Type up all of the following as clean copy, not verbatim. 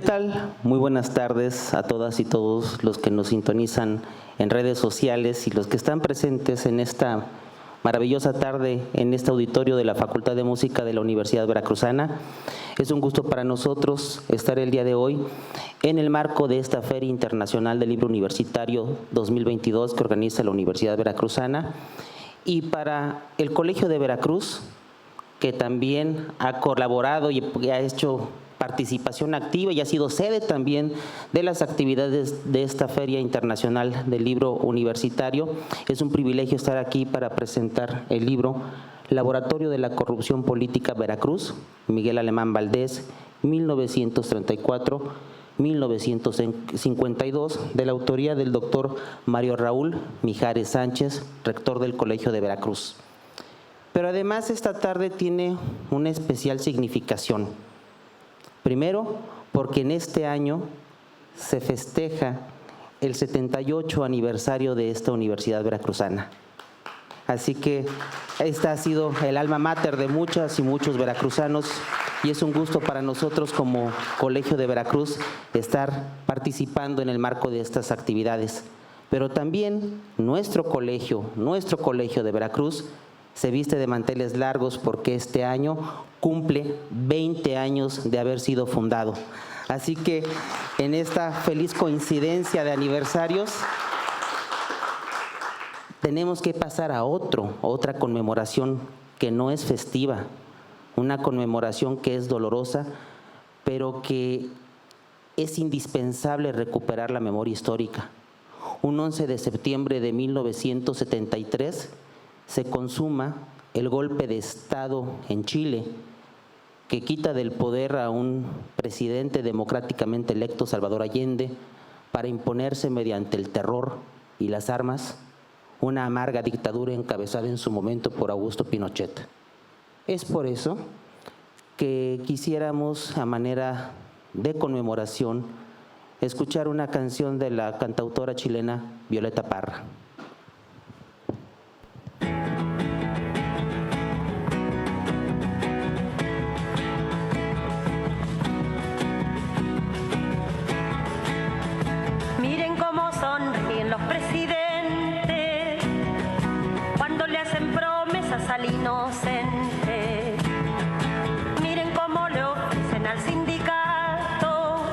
¿Qué tal? Muy buenas tardes a todas y todos los que nos sintonizan en redes sociales y los que están presentes en esta maravillosa tarde en este auditorio de la Facultad de Música de la Universidad Veracruzana. Es un gusto para nosotros estar el día de hoy en el marco de esta Feria Internacional del Libro Universitario 2022 que organiza la Universidad Veracruzana, y para el Colegio de Veracruz, que también ha colaborado y ha hecho participación activa y ha sido sede también de las actividades de esta Feria Internacional del Libro Universitario. Es un privilegio estar aquí para presentar el libro Laboratorio de la Corrupción Política Veracruz, Miguel Alemán Valdés, 1934-1952, de la autoría del doctor Mario Raúl Mijares Sánchez, rector del Colegio de Veracruz. Pero además esta tarde tiene una especial significación. Primero, porque en este año se festeja el 78 aniversario de esta Universidad Veracruzana. Así que esta ha sido el alma mater de muchas y muchos veracruzanos y es un gusto para nosotros como Colegio de Veracruz estar participando en el marco de estas actividades. Pero también nuestro colegio de Veracruz, se viste de manteles largos porque este año cumple 20 años de haber sido fundado. Así que en esta feliz coincidencia de aniversarios, tenemos que pasar a otra conmemoración que no es festiva, una conmemoración que es dolorosa, pero que es indispensable recuperar la memoria histórica. Un 11 de septiembre de 1973, se consuma el golpe de Estado en Chile, que quita del poder a un presidente democráticamente electo, Salvador Allende, para imponerse mediante el terror y las armas una amarga dictadura encabezada en su momento por Augusto Pinochet. Es por eso que quisiéramos, a manera de conmemoración, escuchar una canción de la cantautora chilena Violeta Parra. Los presidentes cuando le hacen promesas al inocente, miren cómo le ofrecen al sindicato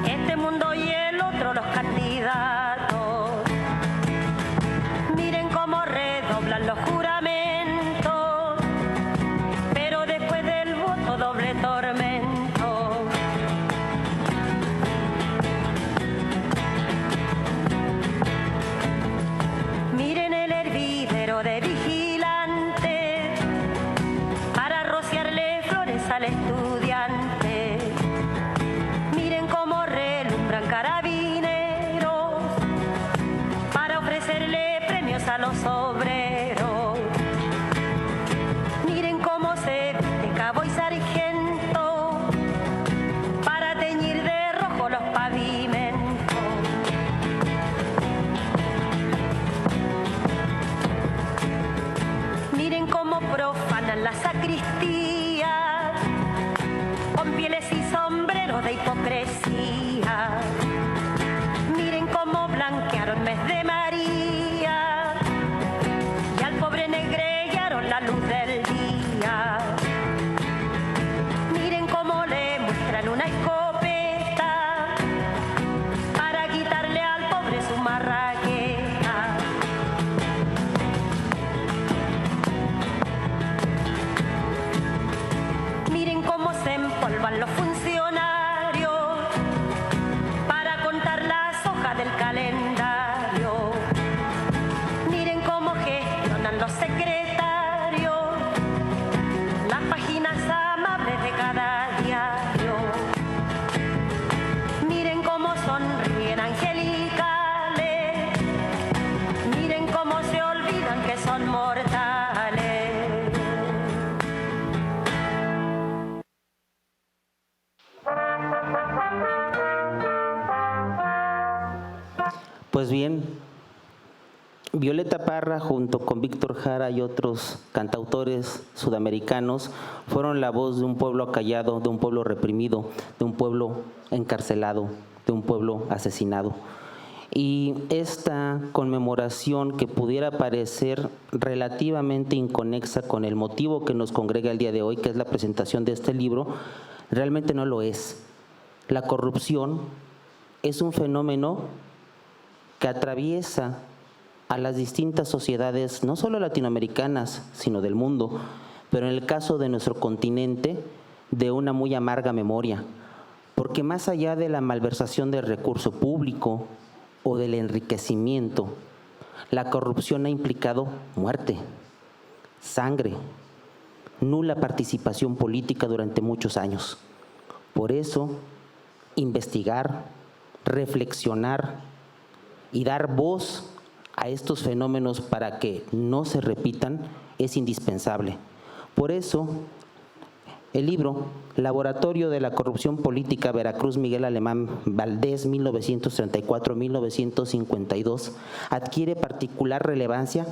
este mundo y el otro los candidatos, miren cómo redoblan los juramentos, pero después del voto doble tormento. De vigilantes para rociarle flores al estudiante. Miren cómo relumbran carabineros para ofrecerle premios a los obreros. Miren cómo se viste cabo y sargento para teñir de rojo los pavimentos. Miren cómo profanan las sacristías con pieles y sombreros de hipocresía. Miren cómo blanquearon mes de María y al pobre negrellaron la luz del día. Miren cómo le muestran una escopeta para quitarle al pobre su marraqueta. Cómo se empolvan los funcionarios para contar las hojas del calendario. Miren cómo gestionan los secretarios las páginas amables de cada diario. Miren cómo sonríen angelicales, miren cómo se olvidan que son mortales. Pues bien, Violeta Parra, junto con Víctor Jara y otros cantautores sudamericanos, fueron la voz de un pueblo acallado, de un pueblo reprimido, de un pueblo encarcelado, de un pueblo asesinado. Y esta conmemoración, que pudiera parecer relativamente inconexa con el motivo que nos congrega el día de hoy, que es la presentación de este libro, realmente no lo es. La corrupción es un fenómeno que atraviesa a las distintas sociedades, no solo latinoamericanas, sino del mundo, pero en el caso de nuestro continente, de una muy amarga memoria, porque más allá de la malversación del recurso público o del enriquecimiento, la corrupción ha implicado muerte, sangre, nula participación política durante muchos años. Por eso, investigar, reflexionar y dar voz a estos fenómenos para que no se repitan es indispensable. Por eso, el libro Laboratorio de la Corrupción Política, Veracruz, Miguel Alemán Valdés, 1934-1952, adquiere particular relevancia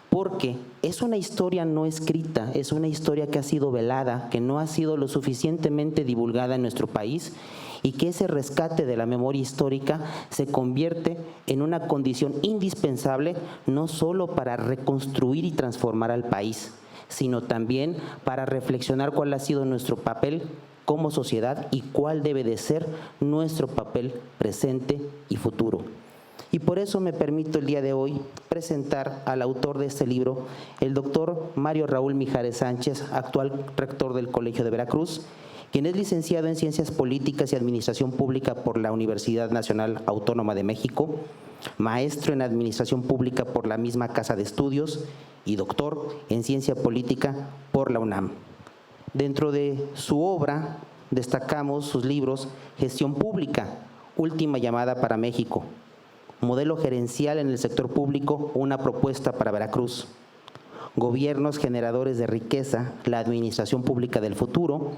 porque es una historia no escrita, es una historia que ha sido velada, que no ha sido lo suficientemente divulgada en nuestro país, y que ese rescate de la memoria histórica se convierte en una condición indispensable no solo para reconstruir y transformar al país, sino también para reflexionar cuál ha sido nuestro papel como sociedad y cuál debe de ser nuestro papel presente y futuro. Y por eso me permito el día de hoy presentar al autor de este libro, el doctor Mario Raúl Mijares Sánchez, actual rector del Colegio de Veracruz, quien es licenciado en Ciencias Políticas y Administración Pública por la Universidad Nacional Autónoma de México, maestro en Administración Pública por la misma Casa de Estudios y doctor en Ciencia Política por la UNAM. Dentro de su obra destacamos sus libros Gestión Pública, Última Llamada para México, Modelo Gerencial en el Sector Público, una propuesta para Veracruz, Gobiernos Generadores de Riqueza, la Administración Pública del Futuro,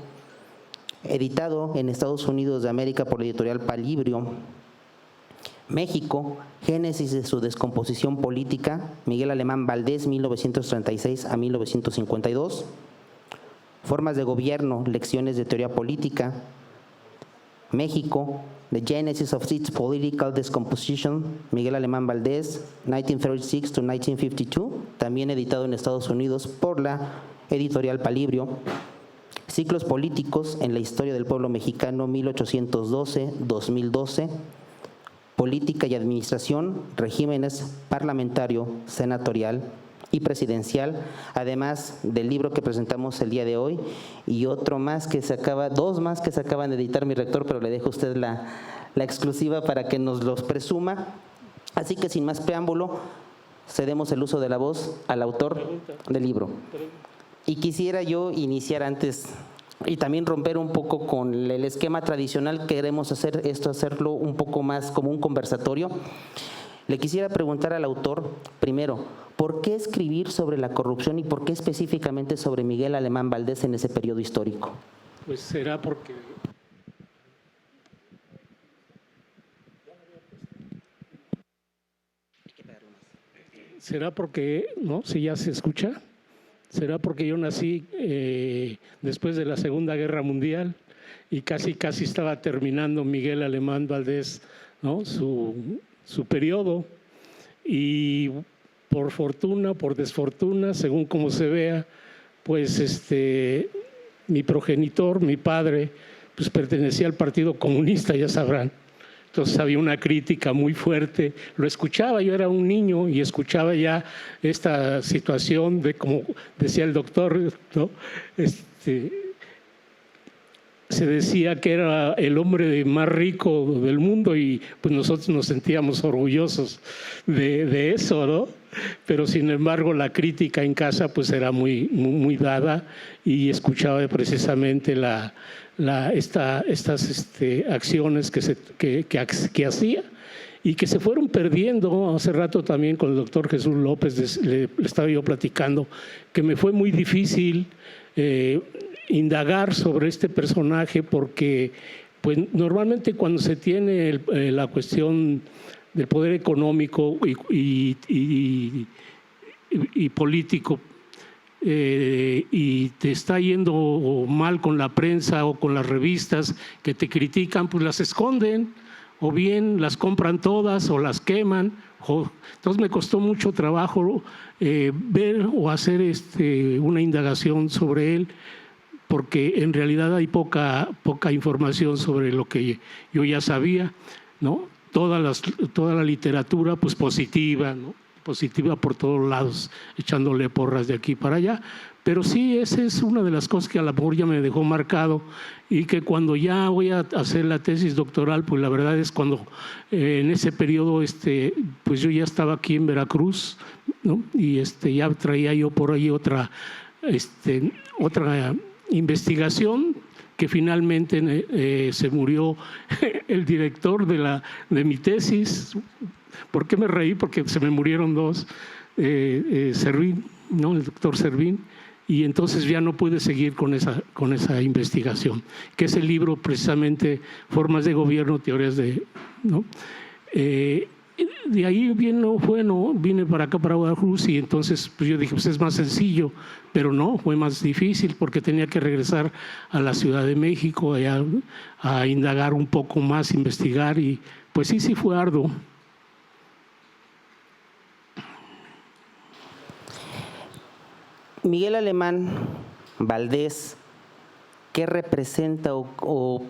editado en Estados Unidos de América por la editorial Palibrio, México, Génesis de su descomposición política, Miguel Alemán Valdés, 1936 a 1952, Formas de Gobierno, Lecciones de Teoría Política, México, The Genesis of its Political Decomposition, Miguel Alemán Valdés, 1936 to 1952, también editado en Estados Unidos por la editorial Palibrio, Ciclos políticos en la historia del pueblo mexicano, 1812-2012, Política y administración, regímenes parlamentario, senatorial y presidencial, además del libro que presentamos el día de hoy y otro más que se acaba, dos más que se acaban de editar, mi rector, pero le dejo a usted la exclusiva para que nos los presuma. Así que sin más preámbulo, cedemos el uso de la voz al autor del libro. Y quisiera yo iniciar antes y también romper un poco con el esquema tradicional. Queremos hacer esto, hacerlo un poco más como un conversatorio. Le quisiera preguntar al autor, primero, ¿por qué escribir sobre la corrupción y por qué específicamente sobre Miguel Alemán Valdés en ese periodo histórico? Pues será porque ¿no? Si ya se escucha. ¿Será porque yo nací después de la Segunda Guerra Mundial y casi estaba terminando Miguel Alemán Valdés, ¿no? su periodo? Y por fortuna, por desfortuna, según como se vea, pues mi progenitor, mi padre, pues pertenecía al Partido Comunista, ya sabrán. Entonces había una crítica muy fuerte, lo escuchaba, yo era un niño y escuchaba ya esta situación de, como decía el doctor, ¿no? Se decía que era el hombre más rico del mundo y pues nosotros nos sentíamos orgullosos de eso, ¿no? Pero sin embargo la crítica en casa pues era muy dada y escuchaba precisamente estas acciones que hacía y que se fueron perdiendo. Hace rato también con el doctor Jesús López le estaba yo platicando que me fue muy difícil indagar sobre este personaje porque pues normalmente cuando se tiene la cuestión del poder económico y político, y te está yendo mal con la prensa o con las revistas que te critican, pues las esconden, o bien las compran todas o las queman. Entonces me costó mucho trabajo ver o hacer una indagación sobre él, porque en realidad hay poca información sobre lo que yo ya sabía, ¿no? Toda la literatura pues positiva, ¿no? Positiva por todos lados, echándole porras de aquí para allá. Pero sí, esa es una de las cosas que a lo mejor ya me dejó marcado, y que cuando ya voy a hacer la tesis doctoral, pues la verdad es cuando en ese periodo pues yo ya estaba aquí en Veracruz, ¿no? Y ya traía yo por ahí otra investigación, que finalmente se murió el director de mi tesis. ¿Por qué me reí? Porque se me murieron dos, Servín, ¿no? El doctor Servín, y entonces ya no pude seguir con esa investigación, que es el libro precisamente Formas de Gobierno, Teorías de… ¿no? De ahí vine para acá, para Veracruz, y entonces pues yo dije, pues es más sencillo, pero no, fue más difícil porque tenía que regresar a la Ciudad de México a indagar un poco más, investigar, y pues sí fue arduo. Miguel Alemán Valdés, ¿qué representa o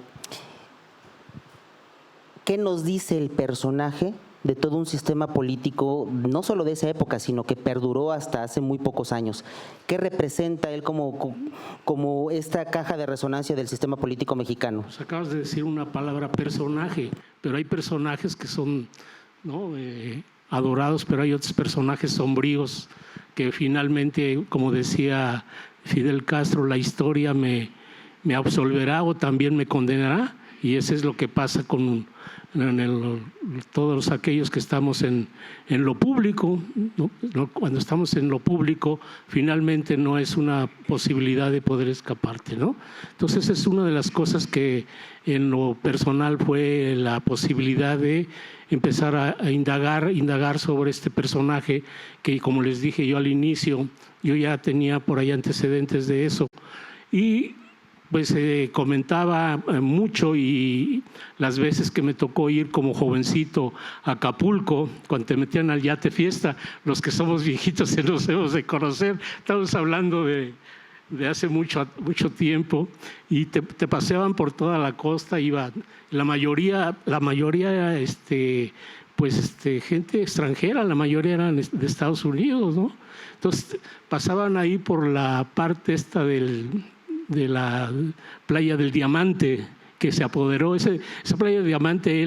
qué nos dice el personaje de todo un sistema político, no solo de esa época, sino que perduró hasta hace muy pocos años? ¿Qué representa él como esta caja de resonancia del sistema político mexicano? Pues acabas de decir una palabra, personaje, pero hay personajes que son, ¿no? Adorados, pero hay otros personajes sombríos que finalmente, como decía Fidel Castro, la historia me absolverá o también me condenará, y eso es lo que pasa con todos aquellos que estamos en lo público, ¿no? Cuando estamos en lo público, finalmente no es una posibilidad de poder escaparte, ¿no? Entonces es una de las cosas que en lo personal fue la posibilidad de empezar a indagar sobre este personaje, que como les dije yo al inicio, yo ya tenía por ahí antecedentes de eso, y pues comentaba mucho, y las veces que me tocó ir como jovencito a Acapulco, cuando te metían al yate fiesta, los que somos viejitos se nos debemos de conocer, estamos hablando de hace mucho tiempo, y te paseaban por toda la costa, iba la mayoría gente extranjera, la mayoría eran de Estados Unidos, ¿no? Entonces pasaban ahí por la parte esta de la playa del Diamante, que se apoderó. Esa playa del Diamante,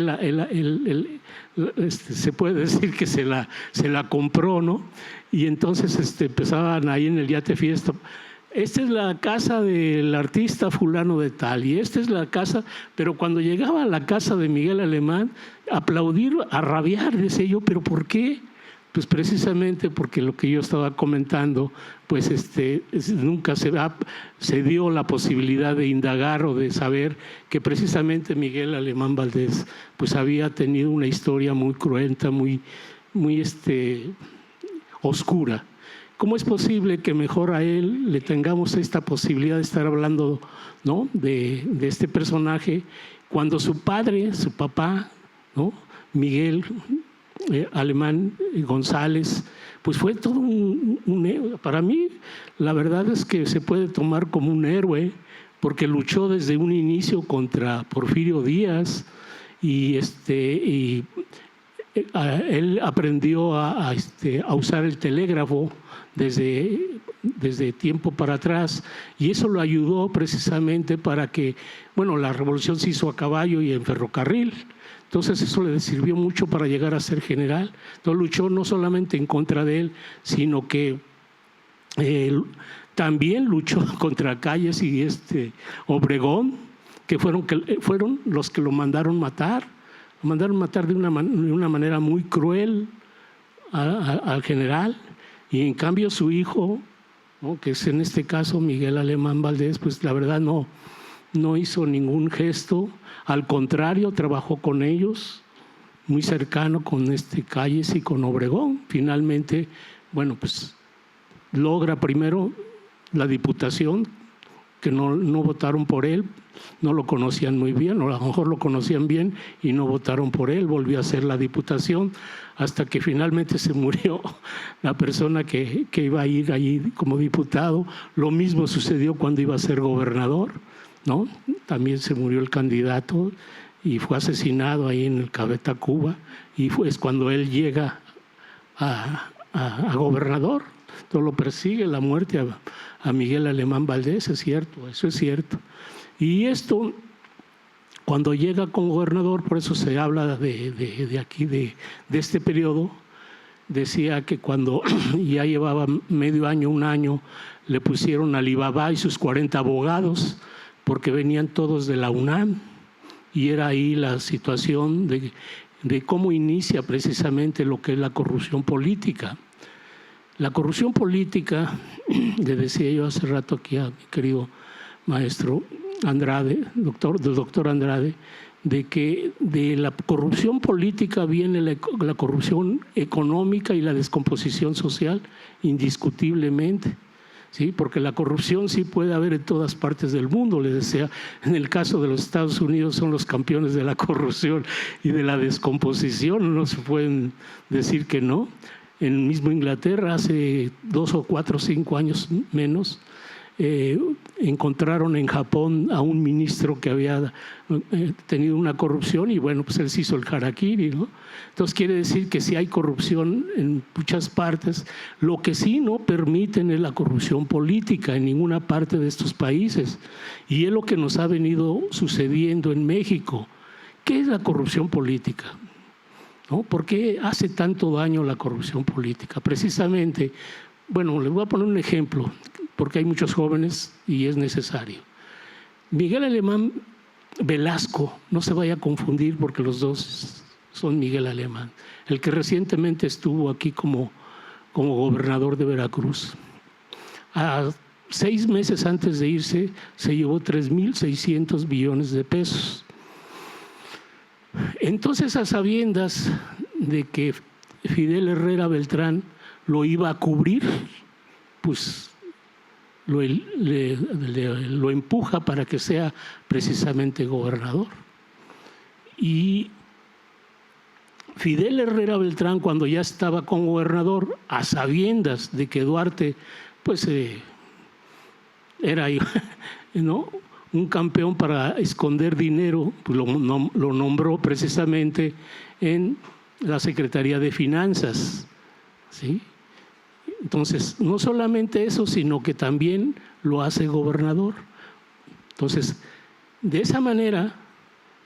se puede decir que se la compró, ¿no? Y entonces empezaban ahí en el yate fiesta. Esta es la casa del artista fulano de tal, y esta es la casa, pero cuando llegaba a la casa de Miguel Alemán, aplaudir, a rabiar, decía yo, ¿pero por qué? Pues precisamente porque lo que yo estaba comentando, pues nunca se dio la posibilidad de indagar o de saber que precisamente Miguel Alemán Valdés pues había tenido una historia muy cruenta, muy oscura. ¿Cómo es posible que mejor a él le tengamos esta posibilidad de estar hablando, ¿no? de este personaje, cuando su padre, su papá, ¿no? Miguel Alemán González, pues fue todo un héroe? Para mí, la verdad es que se puede tomar como un héroe, porque luchó desde un inicio contra Porfirio Díaz, y él aprendió a usar el telégrafo desde tiempo para atrás, y eso lo ayudó precisamente para que, bueno, la revolución se hizo a caballo y en ferrocarril. Entonces eso le sirvió mucho para llegar a ser general. Entonces luchó no solamente en contra de él, sino que también luchó contra Calles y Obregón, que fueron los que lo mandaron matar. Lo mandaron matar de una manera muy cruel al general, y en cambio su hijo, ¿no? Que es en este caso Miguel Alemán Valdés, pues la verdad no hizo ningún gesto, al contrario, trabajó con ellos, muy cercano con Calles y con Obregón. Finalmente, bueno, pues logra primero la diputación, que no votaron por él, no lo conocían muy bien, o a lo mejor lo conocían bien y no votaron por él, volvió a hacer la diputación, hasta que finalmente se murió la persona que iba a ir allí como diputado. Lo mismo sucedió cuando iba a ser gobernador, ¿no? También se murió el candidato y fue asesinado ahí en el Cabeta, Cuba, y es cuando él llega a gobernador. Todo lo persigue, la muerte a Miguel Alemán Valdés, es cierto, eso es cierto. Y esto, cuando llega como gobernador, por eso se habla de aquí, de este periodo, decía que cuando ya llevaba medio año, un año, le pusieron a Alibaba y sus 40 abogados, porque venían todos de la UNAM, y era ahí la situación de cómo inicia precisamente lo que es la corrupción política. La corrupción política, le decía yo hace rato aquí a mi querido maestro Andrade, doctor Andrade, de que de la corrupción política viene la corrupción económica y la descomposición social, indiscutiblemente. ¿Sí? Porque la corrupción sí puede haber en todas partes del mundo, les decía, en el caso de los Estados Unidos son los campeones de la corrupción y de la descomposición, no se pueden decir que no. En mismo Inglaterra, hace 2 o 4 o 5 años menos, encontraron en Japón a un ministro que había tenido una corrupción y bueno, pues él se hizo el harakiri, ¿no? Entonces quiere decir que sí hay corrupción en muchas partes. Lo que sí no permiten es la corrupción política en ninguna parte de estos países, y es lo que nos ha venido sucediendo en México. ¿Qué es la corrupción política? ¿No? ¿Por qué hace tanto daño la corrupción política? Precisamente, bueno, les voy a poner un ejemplo, porque hay muchos jóvenes y es necesario. Miguel Alemán Velasco, no se vaya a confundir porque los dos son Miguel Alemán, el que recientemente estuvo aquí como gobernador de Veracruz. A 6 meses antes de irse, se llevó 3.600 billones de pesos. Entonces, a sabiendas de que Fidel Herrera Beltrán lo iba a cubrir, pues lo empuja para que sea precisamente gobernador. Y Fidel Herrera Beltrán, cuando ya estaba como gobernador, a sabiendas de que Duarte pues era, ¿no?, un campeón para esconder dinero, pues lo nombró precisamente en la Secretaría de Finanzas, ¿sí? Entonces, no solamente eso, sino que también lo hace gobernador. Entonces, de esa manera,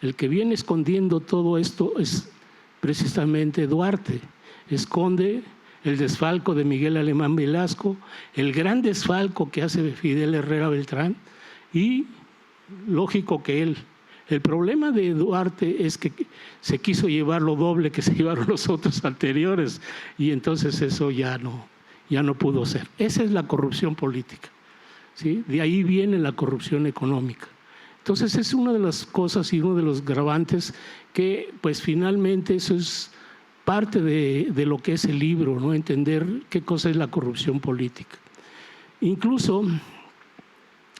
el que viene escondiendo todo esto es precisamente Duarte. Esconde el desfalco de Miguel Alemán Velasco, el gran desfalco que hace Fidel Herrera Beltrán, y lógico que él. El problema de Duarte es que se quiso llevar lo doble que se llevaron los otros anteriores, y entonces eso ya no pudo ser. Esa es la corrupción política, ¿sí? De ahí viene la corrupción económica. Entonces es una de las cosas y uno de los gravantes que pues finalmente eso es parte de lo que es el libro, ¿no? Entender qué cosa es la corrupción política. Incluso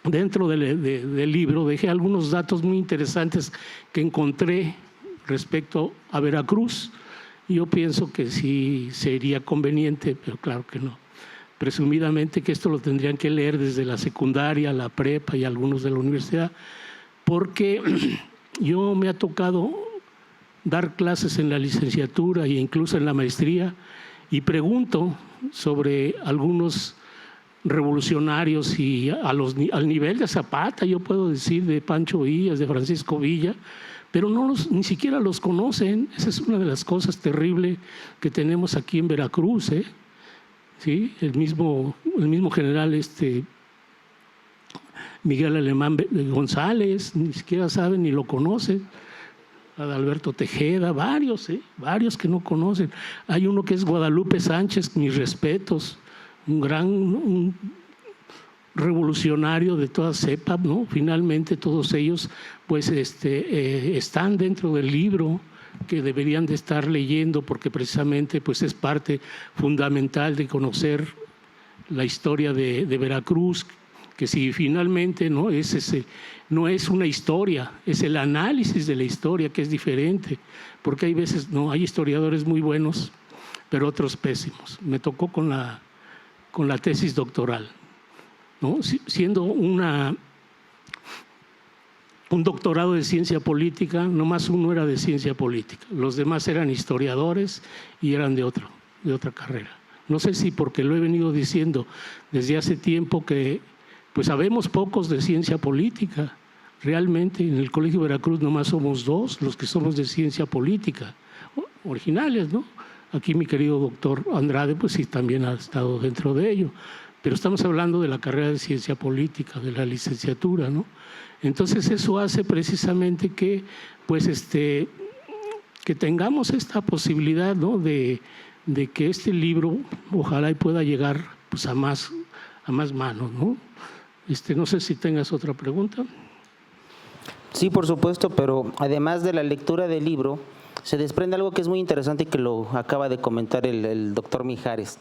dentro del libro dejé algunos datos muy interesantes que encontré respecto a Veracruz. Yo pienso que sí sería conveniente, pero claro que no. Presumidamente que esto lo tendrían que leer desde la secundaria, la prepa y algunos de la universidad, porque yo me ha tocado dar clases en la licenciatura e incluso en la maestría, y pregunto sobre algunos revolucionarios y al nivel de Zapata, yo puedo decir, de Pancho Villa, de Francisco Villa, pero ni siquiera los conocen. Esa es una de las cosas terribles que tenemos aquí en Veracruz, ¿eh? ¿Sí? El mismo general Miguel Alemán González, ni siquiera saben ni lo conocen. Adalberto Tejeda, varios que no conocen. Hay uno que es Guadalupe Sánchez, mis respetos, un revolucionario de toda cepa, ¿no? Finalmente todos ellos pues están dentro del libro, que deberían de estar leyendo, porque precisamente pues es parte fundamental de conocer la historia de Veracruz, que si finalmente no es una historia, es el análisis de la historia, que es diferente, porque hay veces hay historiadores muy buenos, pero otros pésimos. Me tocó con la tesis doctoral, ¿no? Siendo un doctorado de ciencia política, nomás uno era de ciencia política, los demás eran historiadores y eran de otra carrera. No sé si porque lo he venido diciendo desde hace tiempo que pues sabemos pocos de ciencia política. Realmente en el Colegio Veracruz nomás somos 2 los que somos de ciencia política, originales, ¿no? Aquí mi querido doctor Andrade pues sí también ha estado dentro de ello, pero estamos hablando de la carrera de ciencia política, de la licenciatura, ¿no? Entonces eso hace precisamente que pues que tengamos esta posibilidad, ¿no? de que este libro ojalá y pueda llegar pues a más manos, ¿no? No sé si tengas otra pregunta. Sí, por supuesto, pero además de la lectura del libro, se desprende algo que es muy interesante y que lo acaba de comentar el doctor Mijares.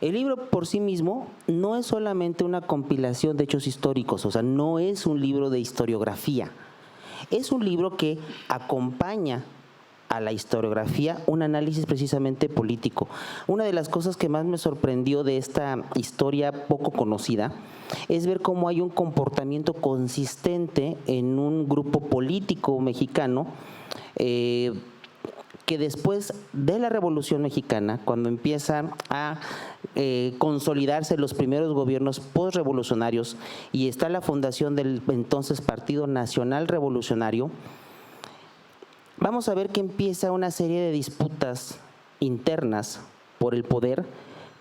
El libro por sí mismo no es solamente una compilación de hechos históricos, o sea, no es un libro de historiografía. Es un libro que acompaña a la historiografía un análisis precisamente político. Una de las cosas que más me sorprendió de esta historia poco conocida es ver cómo hay un comportamiento consistente en un grupo político mexicano que después de la Revolución Mexicana, cuando empiezan a consolidarse los primeros gobiernos postrevolucionarios y está la fundación del entonces Partido Nacional Revolucionario, vamos a ver que empieza una serie de disputas internas por el poder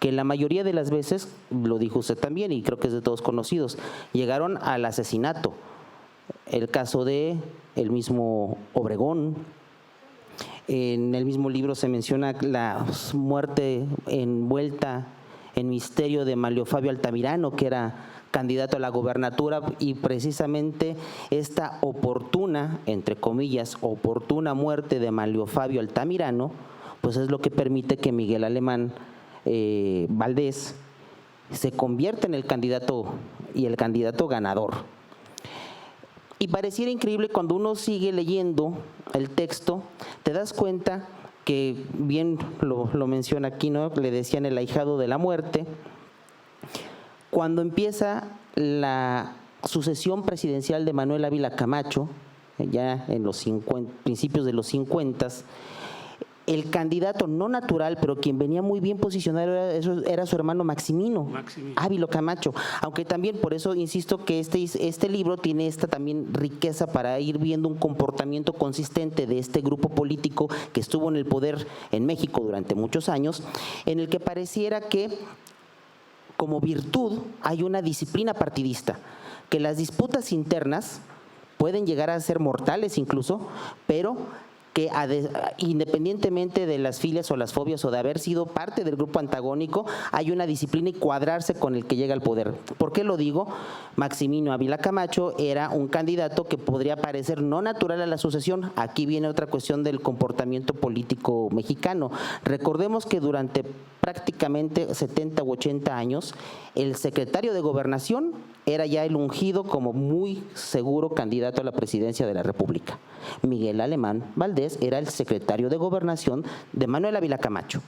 que la mayoría de las veces, lo dijo usted también y creo que es de todos conocidos, llegaron al asesinato. El caso de el mismo Obregón. En el mismo libro se menciona la muerte envuelta en misterio de Manlio Fabio Altamirano, que era candidato a la gobernatura, y precisamente esta oportuna, entre comillas, oportuna muerte de Manlio Fabio Altamirano, pues es lo que permite que Miguel Alemán Valdés se convierta en el candidato y el candidato ganador. Y pareciera increíble cuando uno sigue leyendo el texto, te das cuenta que bien lo menciona aquí, ¿no? Le decían el ahijado de la muerte. Cuando empieza la sucesión presidencial de Manuel Ávila Camacho, ya en los principios de los 50, el candidato no natural, pero quien venía muy bien posicionado era su hermano Maximino Ávila Camacho, aunque también por eso insisto que este libro tiene esta también riqueza para ir viendo un comportamiento consistente de este grupo político que estuvo en el poder en México durante muchos años, en el que pareciera que como virtud hay una disciplina partidista, que las disputas internas pueden llegar a ser mortales incluso, pero que independientemente de las filias o las fobias o de haber sido parte del grupo antagónico, hay una disciplina y cuadrarse con el que llega al poder. ¿Por qué lo digo? Maximino Ávila Camacho era un candidato que podría parecer no natural a la sucesión. Aquí viene otra cuestión del comportamiento político mexicano. Recordemos que durante prácticamente 70 u 80 años, el secretario de Gobernación era ya el ungido como muy seguro candidato a la presidencia de la República. Miguel Alemán Valdés era el secretario de Gobernación de Manuel Ávila Camacho.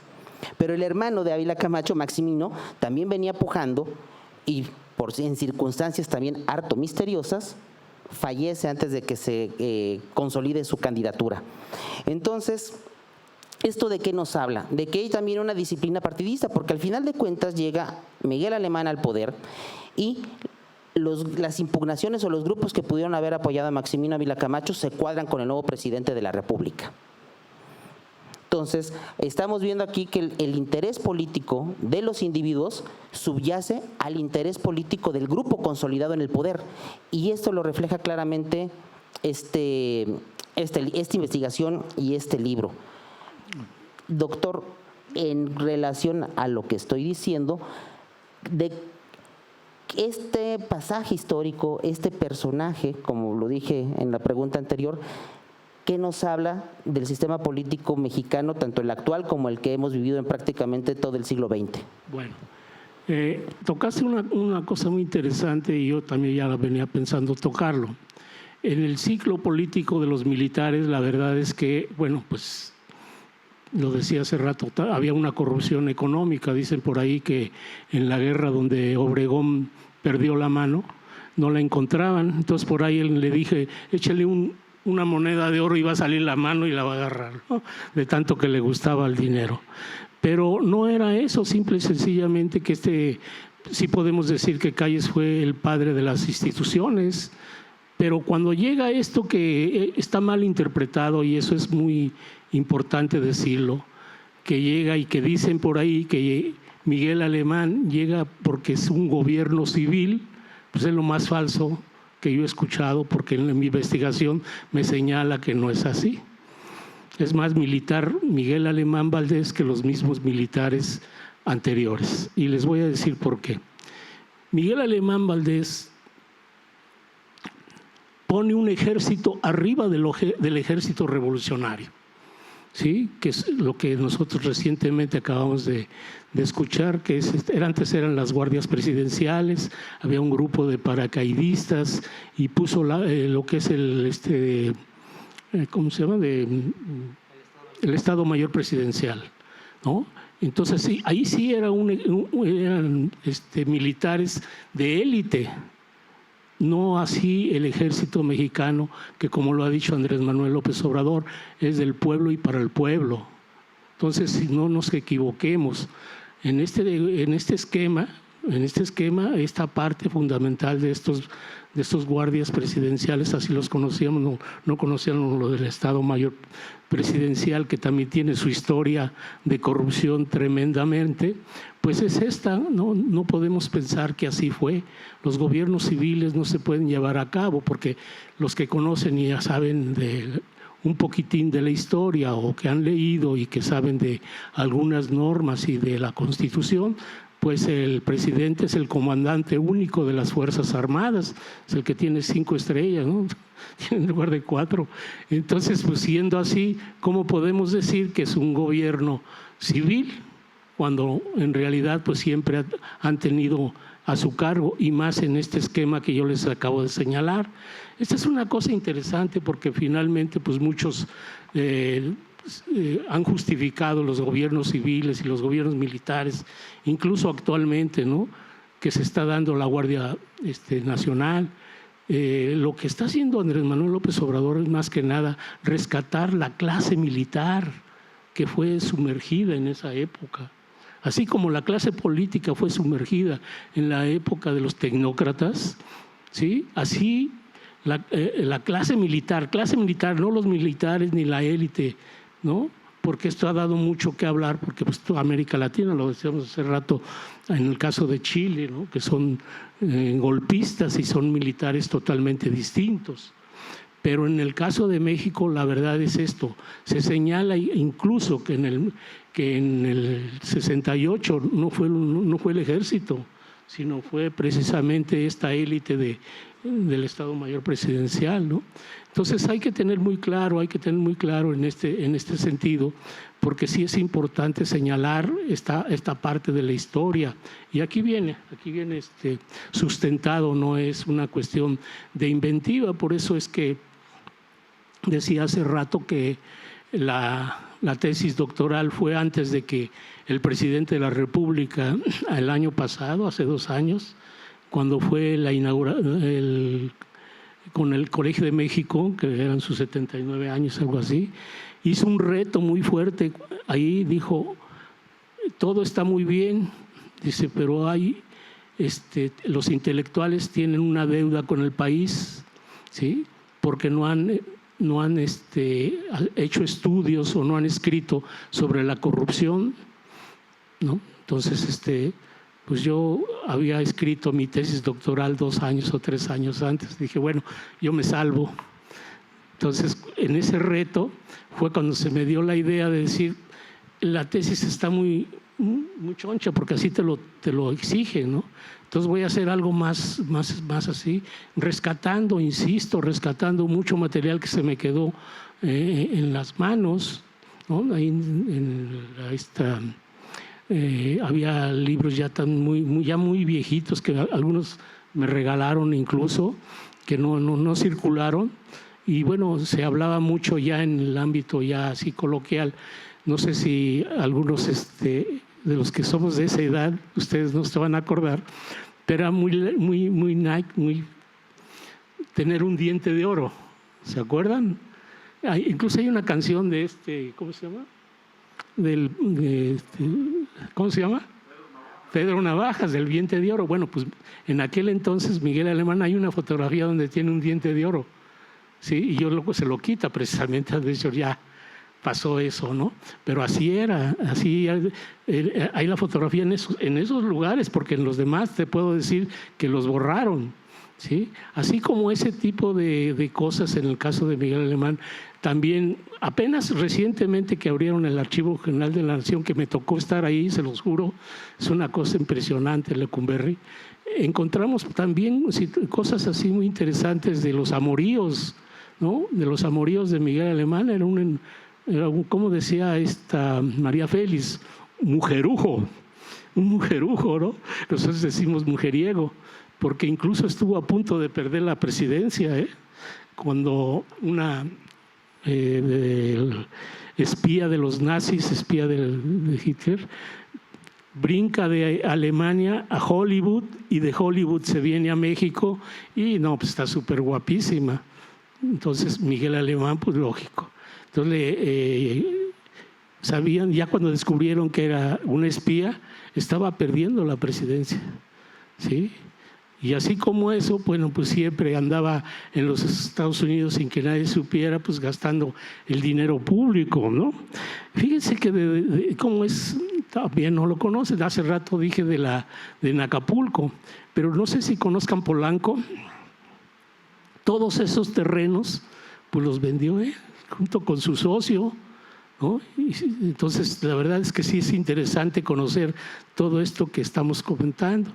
Pero el hermano de Ávila Camacho, Maximino, también venía pujando y en circunstancias también harto misteriosas, fallece antes de que se consolide su candidatura. Entonces, ¿esto de qué nos habla? De que hay también una disciplina partidista, porque al final de cuentas llega Miguel Alemán al poder y las impugnaciones o los grupos que pudieron haber apoyado a Maximino Ávila Camacho se cuadran con el nuevo presidente de la República. Entonces, estamos viendo aquí que el interés político de los individuos subyace al interés político del grupo consolidado en el poder. Y esto lo refleja claramente esta investigación y este libro. Doctor, en relación a lo que estoy diciendo, de este pasaje histórico, este personaje, como lo dije en la pregunta anterior, ¿qué nos habla del sistema político mexicano, tanto el actual como el que hemos vivido en prácticamente todo el siglo XX? Bueno, tocaste una cosa muy interesante y yo también ya la venía pensando tocarlo. En el ciclo político de los militares, la verdad es que, bueno, pues lo decía hace rato, había una corrupción económica. Dicen por ahí que en la guerra donde Obregón perdió la mano, no la encontraban. Entonces por ahí le dije, échale una moneda de oro y va a salir la mano y la va a agarrar, ¿no? De tanto que le gustaba el dinero. Pero no era eso, simple y sencillamente que sí podemos decir que Calles fue el padre de las instituciones, pero cuando llega esto que está mal interpretado, y eso es muy importante decirlo, que llega y que dicen por ahí que Miguel Alemán llega porque es un gobierno civil, pues es lo más falso que yo he escuchado, porque en mi investigación me señala que no es así. Es más militar Miguel Alemán Valdés que los mismos militares anteriores. Y les voy a decir por qué. Miguel Alemán Valdés pone un ejército arriba del ejército revolucionario, ¿sí? Que es lo que nosotros recientemente acabamos de escuchar, que antes eran las guardias presidenciales, había un grupo de paracaidistas y puso lo que es ¿cómo se llama? El Estado Mayor Presidencial, ¿no? Entonces sí, ahí sí eran militares de élite, no así el ejército mexicano, que como lo ha dicho Andrés Manuel López Obrador, es del pueblo y para el pueblo. Entonces, si no nos equivoquemos, en este esquema, esta parte fundamental de estos guardias presidenciales, así los conocíamos, no conocíamos lo del Estado Mayor Presidencial, que también tiene su historia de corrupción tremendamente, pues es esta, no podemos pensar que así fue. Los gobiernos civiles no se pueden llevar a cabo, porque los que conocen y ya saben un poquitín de la historia, o que han leído y que saben de algunas normas y de la Constitución, pues el presidente es el comandante único de las Fuerzas Armadas, es el que tiene 5 estrellas, ¿no? En lugar de 4. Entonces, pues siendo así, ¿cómo podemos decir que es un gobierno civil cuando en realidad pues siempre han tenido a su cargo, y más en este esquema que yo les acabo de señalar? Esta es una cosa interesante, porque finalmente pues muchos han justificado los gobiernos civiles y los gobiernos militares, incluso actualmente, ¿no?, que se está dando la Guardia Nacional. Lo que está haciendo Andrés Manuel López Obrador es más que nada rescatar la clase militar que fue sumergida en esa época. Así como la clase política fue sumergida en la época de los tecnócratas, ¿sí? Así la clase militar, no los militares ni la élite, ¿no? Porque esto ha dado mucho que hablar, porque pues toda América Latina, lo decíamos hace rato en el caso de Chile, ¿no?, que son golpistas y son militares totalmente distintos. Pero en el caso de México, la verdad es esto: se señala incluso que en el 68 no fue el ejército, sino fue precisamente esta élite del Estado Mayor Presidencial, ¿no? Entonces hay que tener muy claro en este sentido, porque sí es importante señalar esta parte de la historia. Y aquí viene sustentado, no es una cuestión de inventiva. Por eso es que decía hace rato que la tesis doctoral fue antes de que el presidente de la República, el año pasado, hace 2 años, cuando fue la inauguración con el Colegio de México, que eran sus 79 años, algo así, hizo un reto muy fuerte. Ahí dijo, todo está muy bien, dice, pero los intelectuales tienen una deuda con el país, ¿sí?, porque no han hecho estudios o no han escrito sobre la corrupción, ¿no? Entonces, pues yo había escrito mi tesis doctoral 2 años o 3 años antes. Dije, bueno, yo me salvo. Entonces, en ese reto fue cuando se me dio la idea de decir, la tesis está muy muy choncha, porque así te lo exigen, ¿no? Entonces voy a hacer algo más así, rescatando rescatando mucho material que se me quedó en las manos, ¿no? Ahí había libros ya muy viejitos que algunos me regalaron incluso, que no circularon, y bueno, se hablaba mucho ya en el ámbito ya así coloquial. No sé si algunos de los que somos de esa edad, ustedes no se van a acordar, pero era muy tener un diente de oro, ¿se acuerdan? Incluso hay una canción de ¿cómo se llama? ¿Cómo se llama? Pedro Navajas, del diente de oro. Bueno, pues en aquel entonces Miguel Alemán hay una fotografía donde tiene un diente de oro, ¿sí? Y yo se lo quita precisamente, de hecho ya pasó eso, ¿no? Pero así era, así hay la fotografía en esos lugares, porque en los demás te puedo decir que los borraron, ¿sí? Así como ese tipo de cosas en el caso de Miguel Alemán. También apenas recientemente que abrieron el Archivo General de la Nación, que me tocó estar ahí, se los juro, es una cosa impresionante, Lecumberri. Encontramos también cosas así muy interesantes de los amoríos, ¿no? De los amoríos de Miguel Alemán. Era como decía esta María Félix, un mujerujo, ¿no? Nosotros decimos mujeriego, porque incluso estuvo a punto de perder la presidencia, cuando una espía de los nazis, espía de Hitler, brinca de Alemania a Hollywood, y de Hollywood se viene a México, y no, pues está súper guapísima. Entonces Miguel Alemán, pues lógico. Entonces sabían, ya cuando descubrieron que era una espía, estaba perdiendo la presidencia, ¿sí? Y así como eso, bueno, pues siempre andaba en los Estados Unidos sin que nadie supiera, pues gastando el dinero público, ¿no? Fíjense que cómo es, también no lo conocen, hace rato dije de Acapulco, pero no sé si conozcan Polanco. Todos esos terrenos, pues los vendió junto con su socio, ¿no? Y entonces, la verdad es que sí es interesante conocer todo esto que estamos comentando.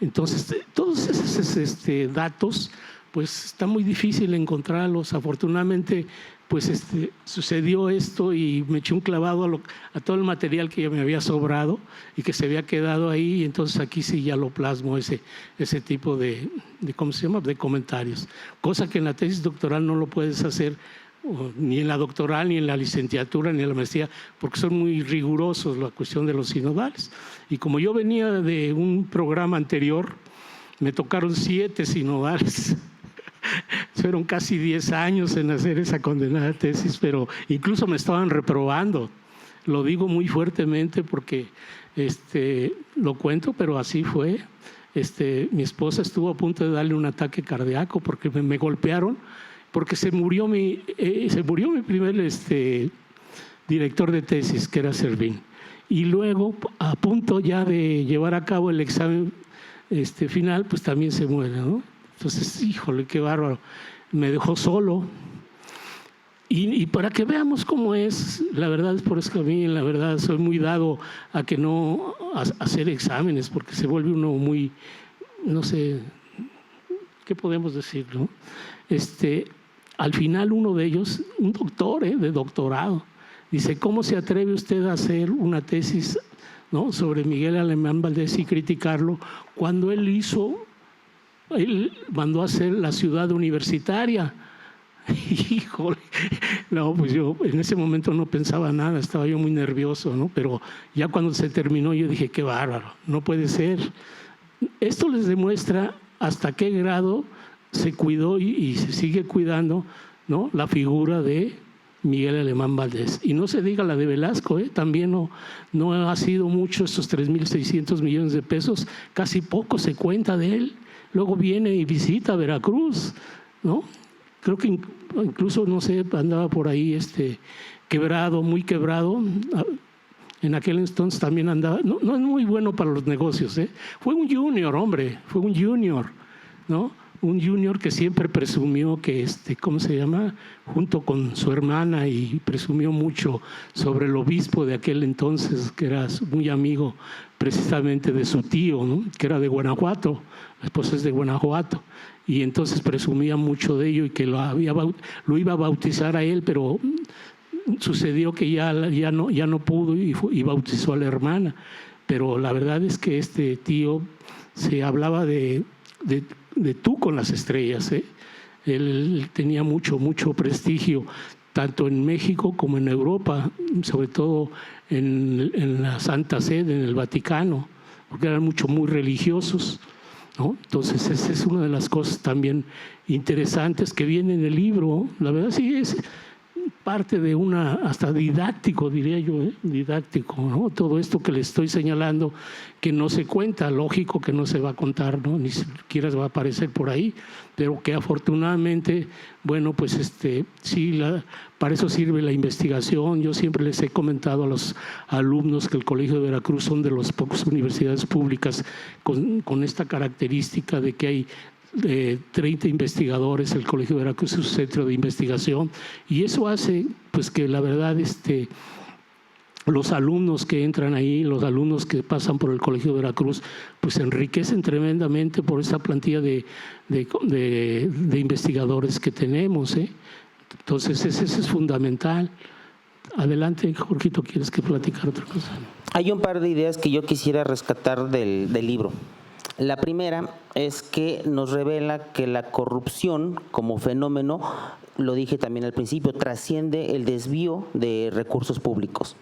Entonces, todos esos datos, pues está muy difícil encontrarlos. Afortunadamente, pues sucedió esto y me eché un clavado a todo el material que ya me había sobrado y que se había quedado ahí, y entonces aquí sí ya lo plasmo, ese tipo de ¿cómo se llama?, de comentarios. Cosa que en la tesis doctoral no lo puedes hacer, ni en la doctoral, ni en la licenciatura, ni en la maestría, porque son muy rigurosos la cuestión de los sinodales. Y como yo venía de un programa anterior, me tocaron 7 sinodales. Fueron casi 10 años en hacer esa condenada tesis, pero incluso me estaban reprobando. Lo digo muy fuertemente porque lo cuento, pero así fue. Mi esposa estuvo a punto de darle un ataque cardíaco porque me golpearon, porque se murió mi primer director de tesis, que era Servín. Y luego, a punto ya de llevar a cabo el examen final, pues también se muere, ¿no? Entonces, híjole, qué bárbaro. Me dejó solo. Y para que veamos cómo es, la verdad es por eso que a mí, la verdad, soy muy dado a que no hacer exámenes, porque se vuelve uno muy, no sé, ¿qué podemos decir, no? Al final uno de ellos, un doctor de doctorado, dice: ¿cómo se atreve usted a hacer una tesis, ¿no?, sobre Miguel Alemán Valdés y criticarlo cuando él mandó a hacer la ciudad universitaria? Híjole, no, pues yo en ese momento no pensaba nada, estaba yo muy nervioso, ¿no? Pero ya cuando se terminó yo dije: qué bárbaro, no puede ser. Esto les demuestra hasta qué grado se cuidó y se sigue cuidando, ¿no?, la figura de Miguel Alemán Valdés. Y no se diga la de Velasco, también no ha sido mucho, estos 3.600 millones de pesos, casi poco se cuenta de él. Luego viene y visita Veracruz, ¿no? Creo que incluso, no sé, andaba por ahí quebrado, muy quebrado. En aquel entonces también andaba, no es muy bueno para los negocios, Fue un junior, hombre, fue un junior, ¿no? un junior que siempre presumió que, ¿cómo se llama? Junto con su hermana, y presumió mucho sobre el obispo de aquel entonces, que era muy amigo precisamente de su tío, ¿no? Que era de Guanajuato, la esposa es de Guanajuato, y entonces presumía mucho de ello y que lo iba a bautizar a él, pero sucedió que ya no pudo y bautizó a la hermana. Pero la verdad es que este tío se hablaba de tú con las estrellas, ¿eh? Él tenía mucho prestigio, tanto en México como en Europa, sobre todo en la Santa Sede, en el Vaticano, porque eran muy religiosos, ¿no? Entonces, esa es una de las cosas también interesantes que viene en el libro. La verdad sí es parte de hasta didáctico, diría yo, didáctico, ¿no? Todo esto que le estoy señalando, que no se cuenta, lógico que no se va a contar, ¿no? Ni siquiera va a aparecer por ahí, pero que afortunadamente, bueno, pues sí, para eso sirve la investigación. Yo siempre les he comentado a los alumnos que el Colegio de Veracruz son de las pocas universidades públicas con esta característica de que hay 30 investigadores. El Colegio de Veracruz es un centro de investigación, y eso hace pues que la verdad los alumnos que entran ahí, los alumnos que pasan por el Colegio de Veracruz, pues se enriquecen tremendamente por esa plantilla de investigadores que tenemos, ¿eh? Entonces ese es fundamental. Adelante, Jorgito, ¿quieres que platicar otra cosa? Hay un par de ideas que yo quisiera rescatar del libro. La primera es que nos revela que la corrupción como fenómeno, lo dije también al principio, trasciende el desvío de recursos públicos.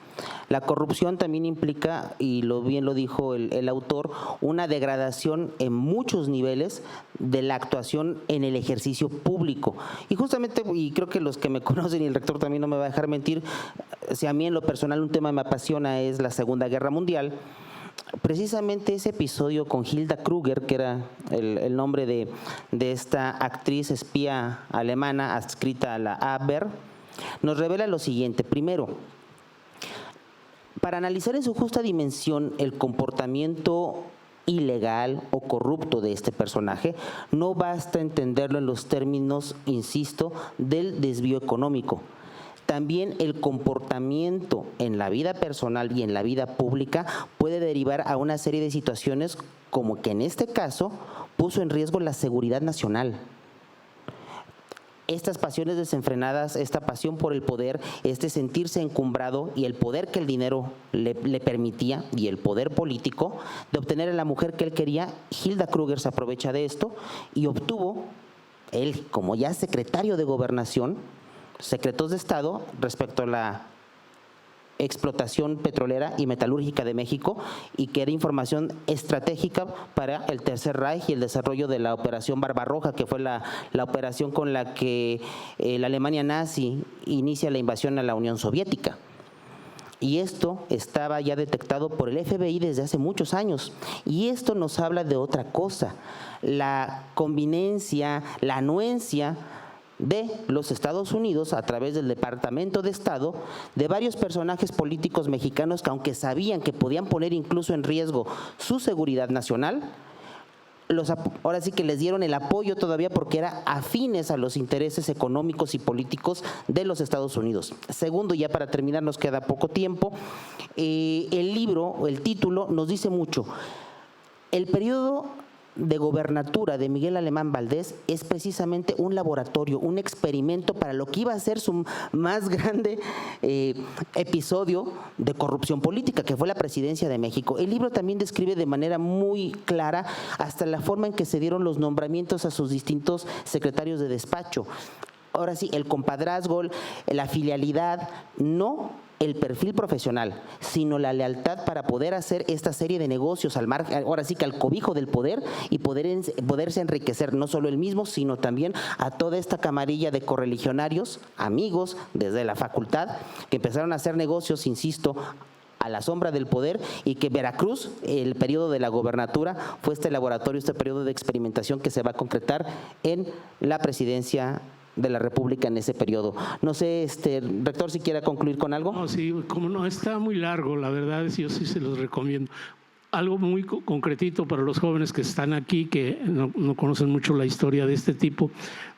La corrupción también implica, y bien lo dijo el autor, una degradación en muchos niveles de la actuación en el ejercicio público. Y justamente, y creo que los que me conocen y el rector también no me va a dejar mentir, si a mí en lo personal un tema me apasiona es la Segunda Guerra Mundial. Precisamente ese episodio con Hilda Kruger, que era el nombre de esta actriz espía alemana adscrita a la Abwehr, nos revela lo siguiente. Primero, para analizar en su justa dimensión el comportamiento ilegal o corrupto de este personaje, no basta entenderlo en los términos, insisto, del desvío económico. También el comportamiento en la vida personal y en la vida pública puede derivar a una serie de situaciones como que en este caso puso en riesgo la seguridad nacional. Estas pasiones desenfrenadas, esta pasión por el poder, sentirse encumbrado y el poder que el dinero le permitía y el poder político de obtener a la mujer que él quería, Hilda Kruger se aprovecha de esto y obtuvo, él como ya secretario de Gobernación, secretos de Estado respecto a la explotación petrolera y metalúrgica de México, y que era información estratégica para el Tercer Reich y el desarrollo de la Operación Barbarroja, que fue la operación con la que la Alemania nazi inicia la invasión a la Unión Soviética. Y esto estaba ya detectado por el FBI desde hace muchos años. Y esto nos habla de otra cosa, la conveniencia, la anuencia de los Estados Unidos a través del Departamento de Estado, de varios personajes políticos mexicanos que, aunque sabían que podían poner incluso en riesgo su seguridad nacional, ahora sí que les dieron el apoyo todavía porque eran afines a los intereses económicos y políticos de los Estados Unidos. Segundo, ya para terminar, nos queda poco tiempo, el libro, el título, nos dice mucho. El periodo de gobernatura de Miguel Alemán Valdés es precisamente un laboratorio, un experimento para lo que iba a ser su más grande episodio de corrupción política, que fue la presidencia de México. El libro también describe de manera muy clara hasta la forma en que se dieron los nombramientos a sus distintos secretarios de despacho. Ahora sí, el compadrazgo, la filialidad, no el perfil profesional, sino la lealtad para poder hacer esta serie de negocios al margen, ahora sí que al cobijo del poder, y poderse enriquecer no solo él mismo, sino también a toda esta camarilla de correligionarios, amigos desde la facultad, que empezaron a hacer negocios, insisto, a la sombra del poder, y que Veracruz, el periodo de la gobernatura, fue este laboratorio, este periodo de experimentación que se va a concretar en la presidencia de la República en ese periodo. No sé, rector, si quiera concluir con algo. No, sí, como no, está muy largo, la verdad, yo sí se los recomiendo. algo muy concretito para los jóvenes que están aquí, que no conocen mucho la historia de este tipo,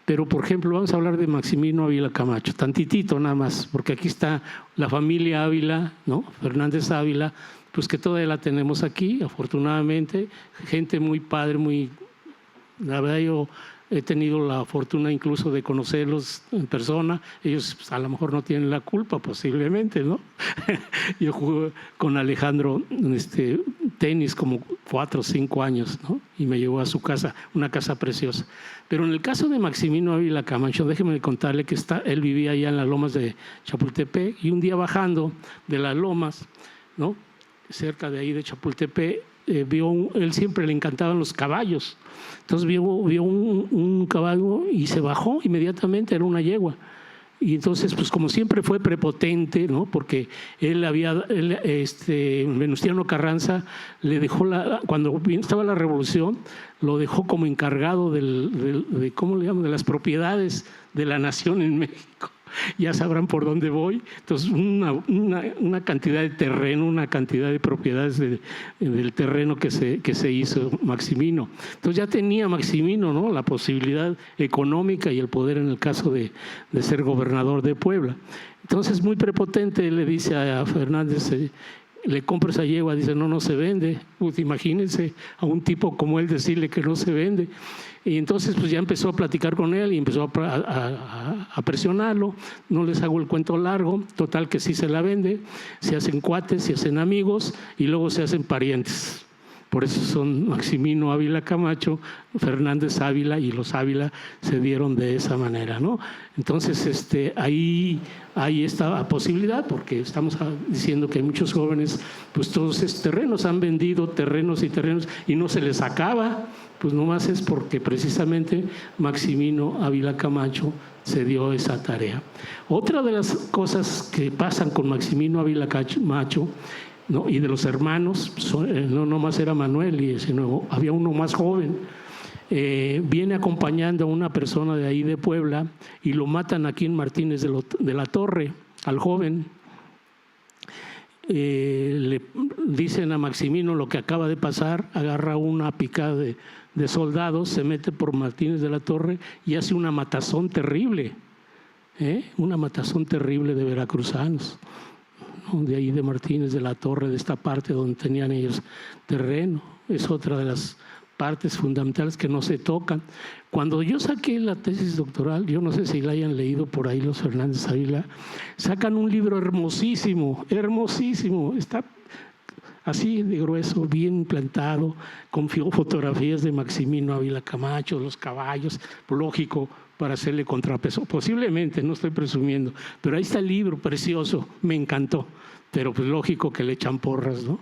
pero por ejemplo vamos a hablar de Maximino Ávila Camacho, tantitito nada más, porque aquí está la familia Ávila, ¿no? Fernández Ávila, pues que todavía la tenemos aquí, afortunadamente, gente muy padre, muy, la verdad yo he tenido la fortuna incluso de conocerlos en persona. Ellos pues, a lo mejor no tienen la culpa, posiblemente, ¿no? Yo jugué con Alejandro tenis como 4 o 5 años, ¿no? Y me llevó a su casa, una casa preciosa. Pero en el caso de Maximino Ávila Camacho, déjeme contarle que él vivía allá en las lomas de Chapultepec y un día bajando de las lomas, ¿no? Cerca de ahí de Chapultepec, él siempre le encantaban los caballos. Entonces vio un caballo y se bajó inmediatamente, era una yegua. Y entonces, pues como siempre fue prepotente, ¿no? Porque Venustiano Carranza le dejó, cuando estaba la revolución, lo dejó como encargado ¿cómo le llaman?, de las propiedades de la nación en México. Ya sabrán por dónde voy. Entonces, una cantidad de terreno, una cantidad de propiedades del terreno que se hizo Maximino. Entonces ya tenía Maximino, ¿no?, la posibilidad económica y el poder en el caso de ser gobernador de Puebla. Entonces, muy prepotente, le dice a Fernández, le compra esa yegua, dice, no se vende. Pues imagínense a un tipo como él decirle que no se vende. Y entonces pues ya empezó a platicar con él y empezó a presionarlo. No les hago el cuento largo, total que sí se la vende, se hacen cuates, se hacen amigos y luego se hacen parientes. Por eso son Maximino Ávila Camacho, Fernández Ávila, y los Ávila se dieron de esa manera, ¿no? Entonces ahí está posibilidad, porque estamos diciendo que muchos jóvenes, pues todos esos terrenos han vendido terrenos y no se les acaba. Pues nomás es porque precisamente Maximino Ávila Camacho se dio esa tarea. Otra de las cosas que pasan con Maximino Ávila Camacho, ¿no?, y de los hermanos, no nomás era Manuel, sino había uno más joven, viene acompañando a una persona de ahí de Puebla y lo matan aquí en Martínez de la Torre, al joven. Le dicen a Maximino lo que acaba de pasar, agarra una picada de soldados, se mete por Martínez de la Torre y hace una matazón terrible, una matazón terrible de veracruzanos, ¿no?, de ahí de Martínez de la Torre, de esta parte donde tenían ellos terreno. Es otra de las partes fundamentales que no se tocan. Cuando yo saqué la tesis doctoral, yo no sé si la hayan leído por ahí los Fernández Ávila, sacan un libro hermosísimo, hermosísimo, está así de grueso, bien plantado, con fotografías de Maximino Ávila Camacho, los caballos, lógico, para hacerle contrapeso. Posiblemente, no estoy presumiendo, pero ahí está el libro precioso, me encantó, pero pues lógico que le echan porras, ¿no?,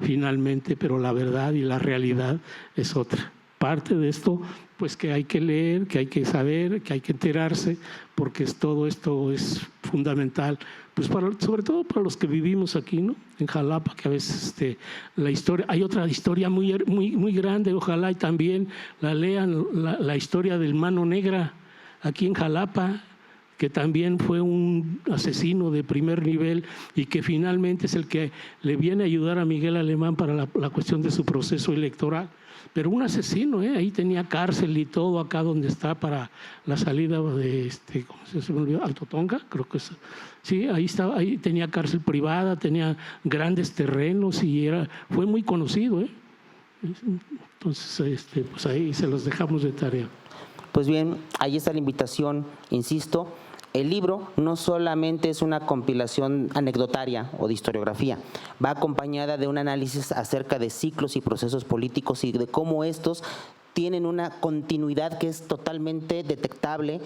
finalmente, pero la verdad y la realidad es otra. Parte de esto, pues que hay que leer, que hay que saber, que hay que enterarse, porque todo esto es fundamental, pues sobre todo para los que vivimos aquí, ¿no?, en Jalapa, que a veces la historia, hay otra historia muy grande, ojalá y también la lean, la historia del Mano Negra, aquí en Jalapa, que también fue un asesino de primer nivel y que finalmente es el que le viene a ayudar a Miguel Alemán para la cuestión de su proceso electoral. Pero un asesino, ahí tenía cárcel y todo, acá donde está para la salida de, ¿cómo se me olvidó? Alto Tonga, creo que es. Sí, ahí estaba, ahí tenía cárcel privada, tenía grandes terrenos y fue muy conocido, Entonces, pues ahí se los dejamos de tarea. Pues bien, ahí está la invitación, insisto. El libro no solamente es una compilación anecdotaria o de historiografía, va acompañada de un análisis acerca de ciclos y procesos políticos y de cómo estos tienen una continuidad que es totalmente detectable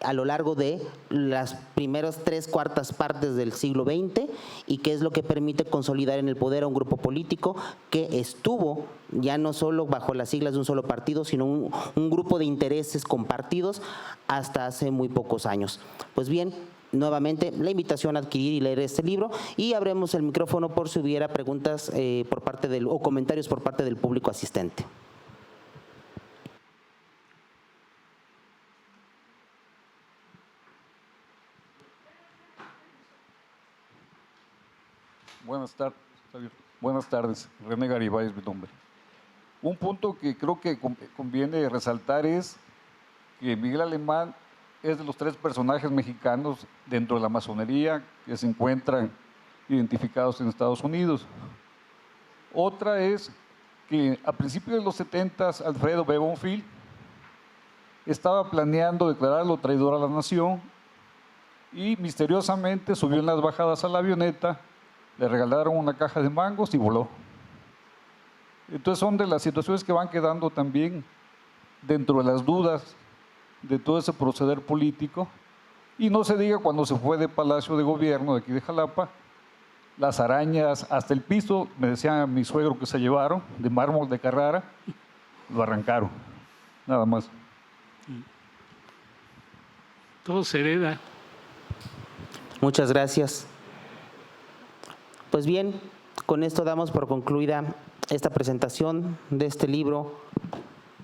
a lo largo de las primeras 3/4 partes del siglo XX y que es lo que permite consolidar en el poder a un grupo político que estuvo ya no solo bajo las siglas de un solo partido, sino un grupo de intereses compartidos hasta hace muy pocos años. Pues bien, nuevamente la invitación a adquirir y leer este libro y abrimos el micrófono por si hubiera preguntas o comentarios por parte del público asistente. Buenas tardes. Javier. Buenas tardes, René Garibay es mi nombre. Un punto que creo que conviene resaltar es que Miguel Alemán es de los 3 personajes mexicanos dentro de la masonería que se encuentran identificados en Estados Unidos. Otra es que a principios de los 70 Alfredo B. Bonfil estaba planeando declararlo traidor a la nación y misteriosamente subió en las bajadas a la avioneta, le regalaron una caja de mangos y voló. Entonces son de las situaciones que van quedando también dentro de las dudas de todo ese proceder político. Y no se diga cuando se fue de Palacio de Gobierno de aquí de Jalapa, las arañas hasta el piso, me decía mi suegro que se llevaron, de mármol de Carrara, lo arrancaron, nada más. Todo se hereda. Muchas gracias. Pues bien, con esto damos por concluida esta presentación de este libro,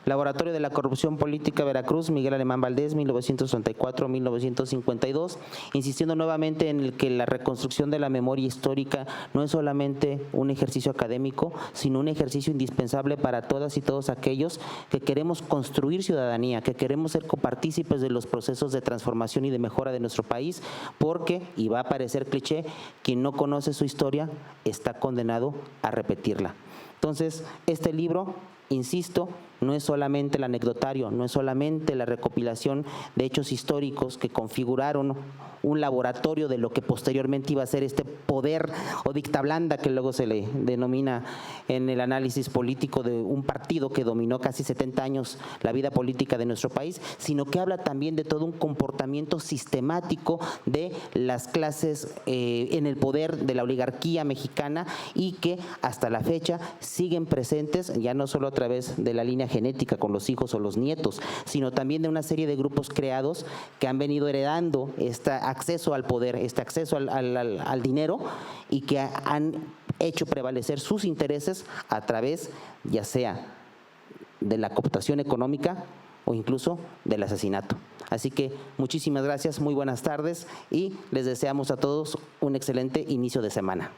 Laboratorio de la Corrupción Política Veracruz, Miguel Alemán Valdés, 1934-1952, insistiendo nuevamente en el que la reconstrucción de la memoria histórica no es solamente un ejercicio académico, sino un ejercicio indispensable para todas y todos aquellos que queremos construir ciudadanía, que queremos ser copartícipes de los procesos de transformación y de mejora de nuestro país, porque, y va a parecer cliché, quien no conoce su historia está condenado a repetirla. Entonces, este libro, insisto, no es solamente el anecdotario, no es solamente la recopilación de hechos históricos que configuraron un laboratorio de lo que posteriormente iba a ser este poder o dicta blanda que luego se le denomina en el análisis político de un partido que dominó casi 70 años la vida política de nuestro país, sino que habla también de todo un comportamiento sistemático de las clases en el poder de la oligarquía mexicana y que hasta la fecha siguen presentes, ya no solo a través de la línea genética con los hijos o los nietos, sino también de una serie de grupos creados que han venido heredando este acceso al poder, este acceso al dinero y que han hecho prevalecer sus intereses a través, ya sea de la cooptación económica o incluso del asesinato. Así que muchísimas gracias, muy buenas tardes y les deseamos a todos un excelente inicio de semana.